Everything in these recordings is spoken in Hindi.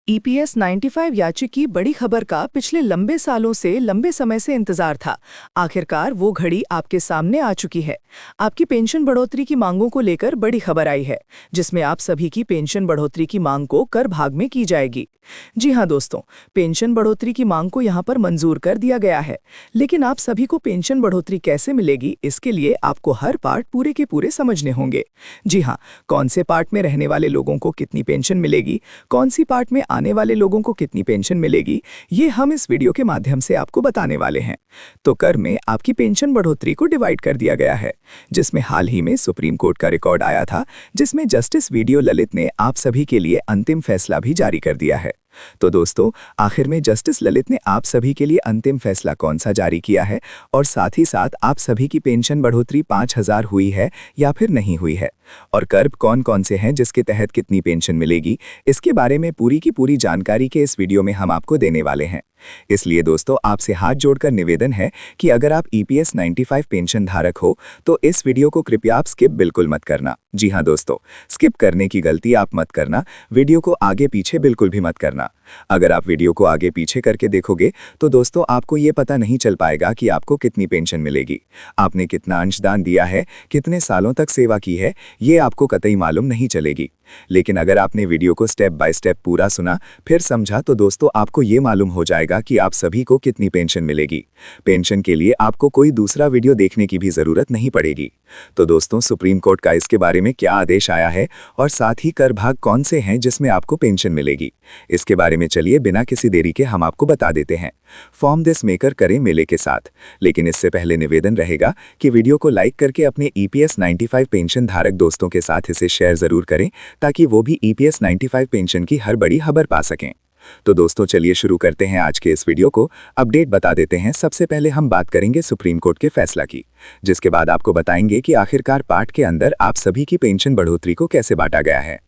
ईपीएस 95 याचिका की बड़ी खबर का पिछले लंबे समय से इंतजार था। आखिरकार वो घड़ी आपके सामने आ चुकी है। आपकी पेंशन बढ़ोतरी की मांगों को लेकर बड़ी खबर आई है, जिसमें आप सभी की पेंशन बढ़ोतरी की मांग को कर भाग में की जाएगी। जी हाँ दोस्तों, पेंशन बढ़ोतरी की मांग को यहाँ पर मंजूर कर दिया गया है। लेकिन आप सभी को पेंशन बढ़ोतरी कैसे मिलेगी, इसके लिए आपको हर पार्ट पूरे के पूरे समझने होंगे। जी हाँ, कौन से पार्ट में रहने वाले लोगों को कितनी पेंशन मिलेगी, कौन सी पार्ट में आने वाले लोगों को कितनी पेंशन मिलेगी, ये हम इस वीडियो के माध्यम से आपको बताने वाले हैं। तो कर में आपकी पेंशन बढ़ोतरी को डिवाइड कर दिया गया है, जिसमें हाल ही में सुप्रीम कोर्ट का रिकॉर्ड आया था, जिसमें जस्टिस वीडियो ललित ने आप सभी के लिए अंतिम फैसला भी जारी कर दिया है। तो दोस्तों, आखिर में जस्टिस ललित ने आप सभी के लिए अंतिम फैसला कौन सा जारी किया है, और साथ ही साथ आप सभी की पेंशन बढ़ोतरी 5000 हुई है या फिर नहीं हुई है, और कर कौन कौन से हैं जिसके तहत कितनी पेंशन मिलेगी, इसके बारे में पूरी की पूरी जानकारी के इस वीडियो में हम आपको देने वाले हैं। इसलिए दोस्तों, आपसे हाथ जोड़कर निवेदन है कि अगर आप ईपीएस 95 पेंशन धारक हो तो इस वीडियो को कृपया आप स्किप बिल्कुल मत करना। जी हाँ दोस्तों, स्किप करने की गलती आप मत करना, वीडियो को आगे पीछे बिल्कुल भी मत करना। अगर आप वीडियो को आगे पीछे करके देखोगे तो दोस्तों, आपको ये पता नहीं चल पाएगा कि आपको कितनी पेंशन मिलेगी, आपने कितना अंशदान दिया है, कितने सालों तक सेवा की है, ये आपको कतई मालूम नहीं चलेगी। लेकिन अगर आपने वीडियो को स्टेप बाय स्टेप पूरा सुना फिर समझा तो दोस्तों, आपको ये मालूम हो जाएगा कि आप सभी को कितनी पेंशन मिलेगी। पेंशन के लिए आपको कोई दूसरा वीडियो देखने की भी जरूरत नहीं पड़ेगी। तो दोस्तों, सुप्रीम कोर्ट का इसके बारे में क्या आदेश आया है और साथ ही कर भाग कौन से हैं जिसमें आपको पेंशन मिलेगी, इसके बारे में चलिए बिना किसी देरी के हम आपको बता देते हैं। फॉर्म दिस मेकर करें मेले के साथ। लेकिन इससे पहले निवेदन रहेगा कि वीडियो को लाइक करके अपने ईपीएस 95 पेंशन धारक दोस्तों के साथ इसे शेयर जरूर करें, ताकि वो भी ईपीएस 95 पेंशन की हर बड़ी खबर पा सकें। तो दोस्तों, चलिए शुरू करते हैं आज के इस वीडियो को। अपडेट बता देते हैं। सबसे पहले हम बात करेंगे सुप्रीम कोर्ट के फैसला की, जिसके बाद आपको बताएंगे कि आखिरकार पार्ट के अंदर आप सभी की पेंशन बढ़ोतरी को कैसे बांटा गया है।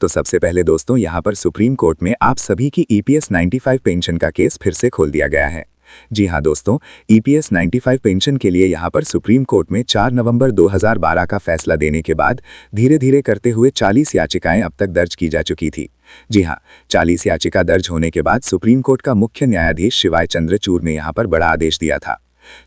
तो सबसे पहले दोस्तों, यहाँ पर सुप्रीम कोर्ट में आप सभी की ईपीएस 95 पेंशन का केस फिर से खोल दिया गया है। जी हाँ दोस्तों, ईपीएस 95 पेंशन के लिए यहाँ पर सुप्रीम कोर्ट में 4 नवंबर 2012 का फैसला देने के बाद धीरे धीरे करते हुए 40 याचिकाएं अब तक दर्ज की जा चुकी थी। जी हाँ, 40 याचिका दर्ज होने के बाद सुप्रीम कोर्ट का मुख्य न्यायाधीश शिवाय चंद्रचूड़ ने यहाँ पर बड़ा आदेश दिया था।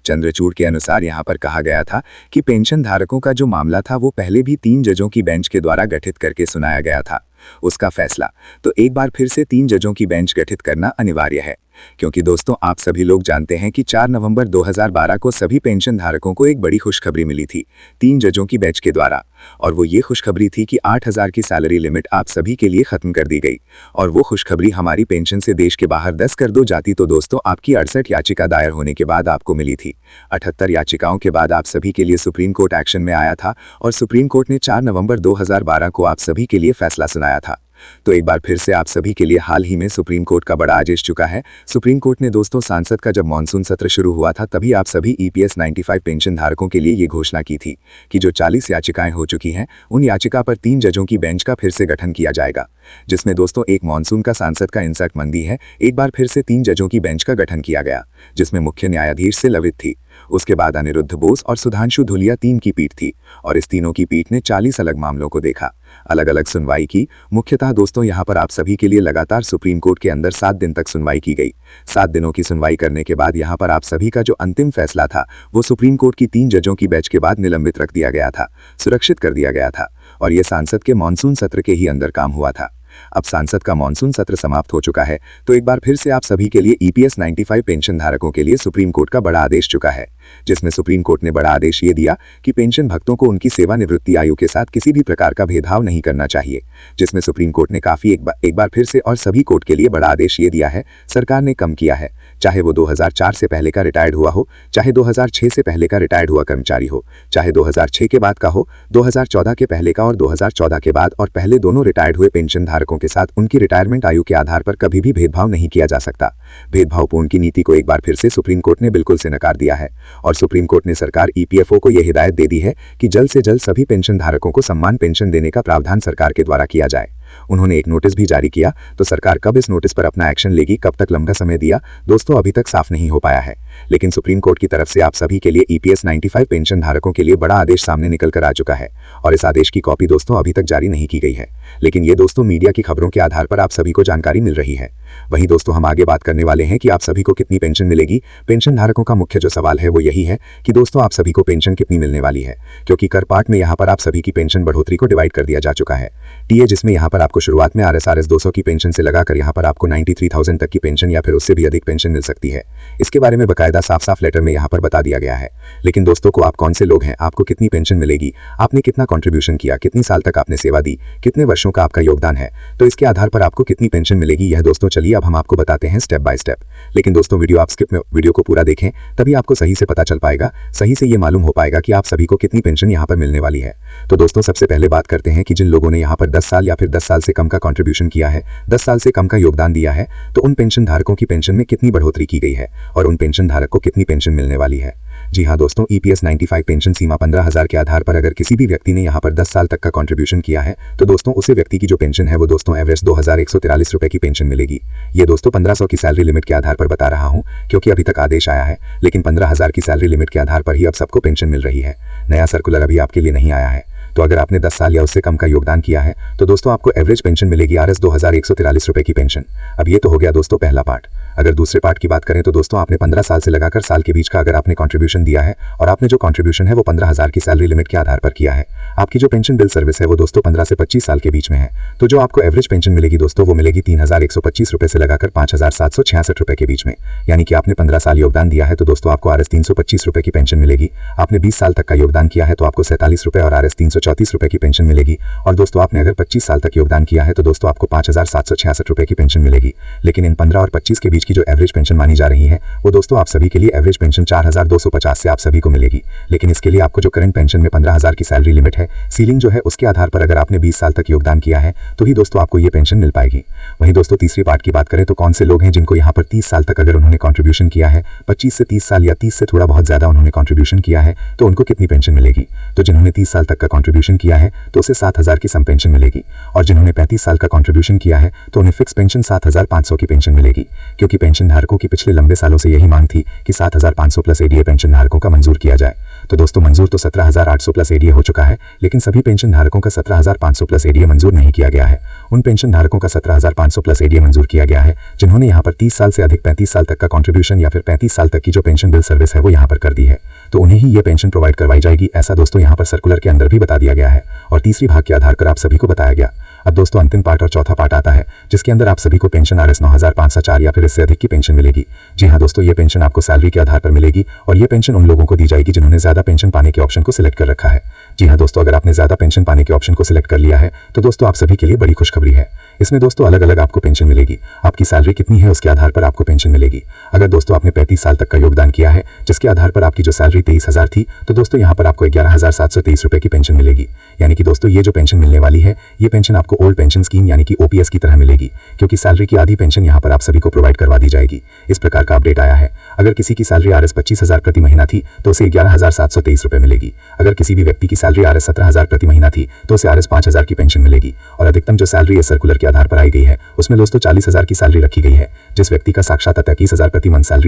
चंद्रचूड़ के अनुसार यहाँ पर कहा गया था कि पेंशन धारकों का जो मामला था वो पहले भी 3 जजों की बेंच के द्वारा गठित करके सुनाया गया था। उसका फैसला तो एक बार फिर से 3 जजों की बेंच गठित करना अनिवार्य है, क्योंकि दोस्तों, आप सभी लोग जानते हैं कि 4 नवंबर 2012 को सभी पेंशन धारकों को एक बड़ी खुशखबरी मिली थी 3 जजों की बेंच के द्वारा, और वो ये खुशखबरी थी कि 8000 की सैलरी लिमिट आप सभी के लिए खत्म कर दी गई। और वो खुशखबरी हमारी पेंशन से देश के बाहर 10 कर दो जाती तो दोस्तों, आपकी 68 याचिका दायर होने के बाद आपको मिली थी। 78 याचिकाओं के बाद आप सभी के लिए सुप्रीम कोर्ट एक्शन में आया था, और सुप्रीम कोर्ट ने 4 नवंबर 2012 को आप सभी के लिए फैसला सुनाया था। तो एक बार फिर से आप सभी के लिए हाल ही में सुप्रीम कोर्ट का बड़ा आदेश चुका है। सुप्रीम कोर्ट ने दोस्तों, संसद का जब मॉनसून सत्र शुरू हुआ था तभी आप सभी ईपीएस 95 पेंशन धारकों के लिए ये घोषणा की थी कि जो 40 याचिकाएं हो चुकी हैं उन याचिका पर 3 जजों की बेंच का फिर से गठन किया जाएगा, जिसमें दोस्तों एक मॉनसून का सांसद का इंसर्ट मंदी है। एक बार फिर से 3 जजों की बेंच का गठन किया गया, जिसमें मुख्य न्यायाधीश से ललित थी, उसके बाद अनिरुद्ध बोस और सुधांशु धुलिया 3 की पीठ थी, और इस तीनों की पीठ ने 40 अलग मामलों को देखा, अलग अलग सुनवाई की। मुख्यतः दोस्तों, यहाँ पर आप सभी के लिए लगातार सुप्रीम कोर्ट के अंदर 7 दिन तक सुनवाई की गई। 7 दिनों की सुनवाई करने के बाद यहाँ पर आप सभी का जो अंतिम फैसला था वो सुप्रीम कोर्ट की 3 जजों की बेंच के बाद निलंबित रख दिया गया था, सुरक्षित कर दिया गया था, और ये सांसद के मॉनसून सत्र के ही अंदर काम हुआ था। अब सांसद का मॉनसून सत्र समाप्त हो चुका है, तो एक बार फिर से आप सभी के लिए ईपीएस 95 पेंशन धारकों के लिए सुप्रीम कोर्ट का बड़ा आदेश चुका है, जिसमें सुप्रीम कोर्ट ने बड़ा आदेश ये दिया कि पेंशन भक्तों को उनकी सेवानिवृत्ति आयु के साथ किसी भी प्रकार का भेदभाव नहीं करना चाहिए। जिसमें सुप्रीम कोर्ट ने काफी एक बार फिर से और सभी कोर्ट के लिए बड़ा आदेश ये दिया है, सरकार ने कम किया है, चाहे वो 2004 से पहले का रिटायर्ड हुआ हो, चाहे 2006 से पहले का रिटायर्ड हुआ कर्मचारी हो, चाहे 2006 के बाद का हो, 2014 के पहले का और 2014 के बाद और पहले दोनों रिटायर्ड हुए पेंशन धारकों के साथ उनकी रिटायरमेंट आयु के आधार पर कभी भी भेदभाव नहीं किया जा सकता। भेदभावपूर्ण की नीति को एक बार फिर से सुप्रीम कोर्ट ने बिल्कुल से नकार दिया है, और सुप्रीम कोर्ट ने सरकार ईपीएफओ को यह हिदायत दे दी है कि जल्द से जल्द सभी पेंशन धारकों को सम्मान पेंशन देने का प्रावधान सरकार के द्वारा किया जाए। उन्होंने एक नोटिस भी जारी किया, तो सरकार कब इस नोटिस पर अपना एक्शन लेगी, कब तक लंबा समय दिया दोस्तों, अभी तक साफ नहीं हो पाया है। लेकिन सुप्रीम कोर्ट की तरफ से आप सभी के लिए EPS 95 पेंशन धारकों के लिए बड़ा आदेश सामने निकल कर आ चुका है और इस आदेश की कॉपी दोस्तों अभी तक जारी नहीं की गई है, लेकिन ये दोस्तों मीडिया की खबरों के आधार पर आप सभी को जानकारी मिल रही है। वहीं दोस्तों हम आगे बात करने वाले हैं कि आप सभी को कितनी पेंशन मिलेगी। पेंशन धारकों का मुख्य जो सवाल है वो यही है कि दोस्तों आप सभी को पेंशन कितनी मिलने वाली है, क्योंकि कर पार्ट में यहाँ पर आप सभी की पेंशन बढ़ोतरी को डिवाइड कर दिया जा चुका है। टीए जिसमें यहाँ पर आपको शुरुआत में RSRS 200 की पेंशन से लगाकर यहाँ पर आपको 93,000 तक की पेंशन या फिर उससे भी अधिक पेंशन मिल सकती है। इसके बारे में बकायदा साफ साफ लेटर में यहाँ पर बता दिया गया है। लेकिन दोस्तों को आप कौन से लोग हैं, आपको कितनी पेंशन मिलेगी, आपने कितना कंट्रीब्यूशन किया, कितनी साल तक आपने सेवा दी, कितने वर्षों का आपका योगदान है, तो इसके आधार पर आपको कितनी पेंशन मिलेगी यह दोस्तों चलिए अब हम आपको बताते हैं स्टेप बाय स्टेप। लेकिन दोस्तों वीडियो को पूरा देखें, तभी आपको सही से पता चल पाएगा, सही से ये मालूम हो पाएगा कि आप सभी को कितनी पेंशन यहाँ पर मिलने वाली है। तो दोस्तों सबसे पहले बात करते हैं कि जिन लोगों ने यहाँ पर 10 साल या फिर 10 साल से कम का कंट्रीब्यूशन किया है, 10 साल से कम का योगदान दिया है, तो उन पेंशन धारकों की पेंशन में कितनी बढ़ोतरी की गई है और उन पेंशन धारक को कितनी पेंशन मिलने वाली है। जी हाँ दोस्तों, EPS 95 पेंशन सीमा 15,000 के आधार पर अगर किसी भी व्यक्ति ने यहाँ पर 10 साल तक का कंट्रीब्यूशन किया है तो दोस्तों उसे व्यक्ति की जो पेंशन है वो दोस्तों एवरेज 2,143 रुपए की पेंशन मिलेगी। ये दोस्तों 1500 की सैलरी लिमिट के आधार पर बता रहा हूँ, क्योंकि अभी तक आदेश आया है, लेकिन 15,000 की सैलरी लिमिट के आधार पर ही अब सबको पेंशन मिल रही है। नया सर्कुलर अभी आपके लिए नहीं आया है। तो अगर आपने 10 साल या उससे कम का योगदान किया है तो दोस्तों आपको एवरेज पेंशन मिलेगी RS 2,143 रुपए की पेंशन। अब ये तो हो गया दोस्तों पहला पार्ट। अगर दूसरे पार्ट की बात करें तो दोस्तों आपने 15 साल से लगाकर साल के बीच का अगर आपने कंट्रीब्यूशन दिया है और आपने जो कंट्रीब्यूशन है वो 15,000 की सैलरी लिमिट के आधार पर किया है, आपकी जो पेंशन बिल सर्विस है वो दोस्तों 15 से 25 साल के बीच में है, तो जो आपको एवरेज पेंशन मिलेगी दोस्तों वो मिलेगी 3,125 रुपए से लगाकर 5,766 रुपए के बीच में। यानी कि आपने 15 साल योगदान दिया है तो दोस्तों आपको RS 325 रुपए की पेंशन मिलेगी। आपने 20 साल तक का योगदान किया है तो आपको 47 रुपए और RS 334 रुपए की पेंशन मिलेगी। और दोस्तों आपने अगर 25 साल तक योगदान किया है तो दोस्तों आपको 5,766 रुपए की पेंशन मिलेगी। लेकिन इन 15 और 25 के बीच की जो एवरेज पेंशन मानी जा रही है वो दोस्तों आप सभी के लिए एवरेज पेंशन 4,250 से आप सभी को मिलेगी। लेकिन इसके लिए आपको जो करंट पेंशन में 15,000 की सैलरी लिमिट है, सीलिंग जो है, उसके आधार पर अगर आपने 20 साल तक योगदान किया है तो ही दोस्तों आपको ये पेंशन मिल पाएगी। वहीं दोस्तों तीसरी पार्ट की बात करें तो कौन से लोग हैं जिनको यहाँ पर 30 साल तक अगर उन्होंने कंट्रीब्यूशन किया है, 25 से 30 साल या 30 से थोड़ा बहुत ज्यादा उन्होंने कंट्रीब्यूशन किया है, तो उनको कितनी पेंशन मिलेगी। तो जिन्होंने 30 साल तक का कंट्रीब्यूशन किया है तो उसे 7,000 की सम पेंशन मिलेगी, और जिन्होंने 35 साल का कंट्रीब्यूशन किया है तो उन्हें फिक्स पेंशन 7,500 की पेंशन मिलेगी, क्योंकि पेंशन धारकों की पिछले लंबे सालों से यही मांग थी कि 7,500 प्लस ADA पेंशन धारकों का मंजूर किया जाए। तो दोस्तों मंजूर तो 17,800 प्लस ADA हो चुका है, लेकिन सभी पेंशन धारकों का 17,500 प्लस ADA मंजूर नहीं किया गया है। उन पेंशन धारकों का 17,500 प्लस ADA मंजूर किया गया है जिन्होंने यहाँ पर 30 साल से अधिक 35 साल तक का कंट्रीब्यूशन या फिर 35 साल तक की जो पेंशन बिल सर्विस है वो यहाँ पर कर दी है, तो उन्हें ही ये पेंशन प्रोवाइड करवाई जाएगी। ऐसा दोस्तों यहाँ पर सर्कुलर के अंदर भी बता दिया गया है और तीसरी भाग के आधार पर आप सभी को बताया गया। अब दोस्तों अंतिम पार्ट और चौथा पार्ट आता है जिसके अंदर आप सभी को पेंशन RS 9,504 या फिर इससे अधिक की पेंशन मिलेगी। जी हाँ दोस्तों, ये पेंशन आपको सैलरी के आधार पर मिलेगी और ये पेंशन उन लोगों को दी जाएगी जिन्होंने ज्यादा पेंशन पाने के ऑप्शन को सिलेक्ट कर रखा है। जी हाँ दोस्तों, अगर आपने ज्यादा पेंशन पाने के ऑप्शन को सिलेक्ट कर लिया है तो दोस्तों आप सभी के लिए बड़ी खुशखबरी है। इसमें दोस्तों अलग अलग आपको पेंशन मिलेगी, आपकी सैलरी कितनी है उसके आधार पर आपको पेंशन मिलेगी। अगर दोस्तों आपने 35 साल तक का योगदान किया है जिसके आधार पर आपकी जो सैलरी 23,000 थी, तो दोस्तों यहाँ पर आपको 11,723 रुपए की पेंशन मिलेगी। यानी कि दोस्तों ये जो पेंशन मिलने वाली है ये पेंशन आपको ओल्ड पेंशन स्कीम यानी कि OPS की तरह मिलेगी, क्योंकि सैलरी की आधी पेंशन यहाँ पर आप सभी को प्रोवाइड करवा दी जाएगी। इस प्रकार का अपडेट आया है। अगर किसी की सैलरी RS 25,000 प्रति महीना थी तो उसे 11,723 रुपए मिलेगी। अगर किसी भी व्यक्ति की सैलरी RS 17,000 प्रति महीना थी तो उसे RS 5,000 की पेंशन मिलेगी। और अधिकतम जो सैलरी इस सर्कुलर के आधार पर आई गई है उसमें दोस्तों 40,000 की सैलरी रखी गई है। जिस व्यक्ति का साक्षात 21,000 प्रति मंथ सैलरी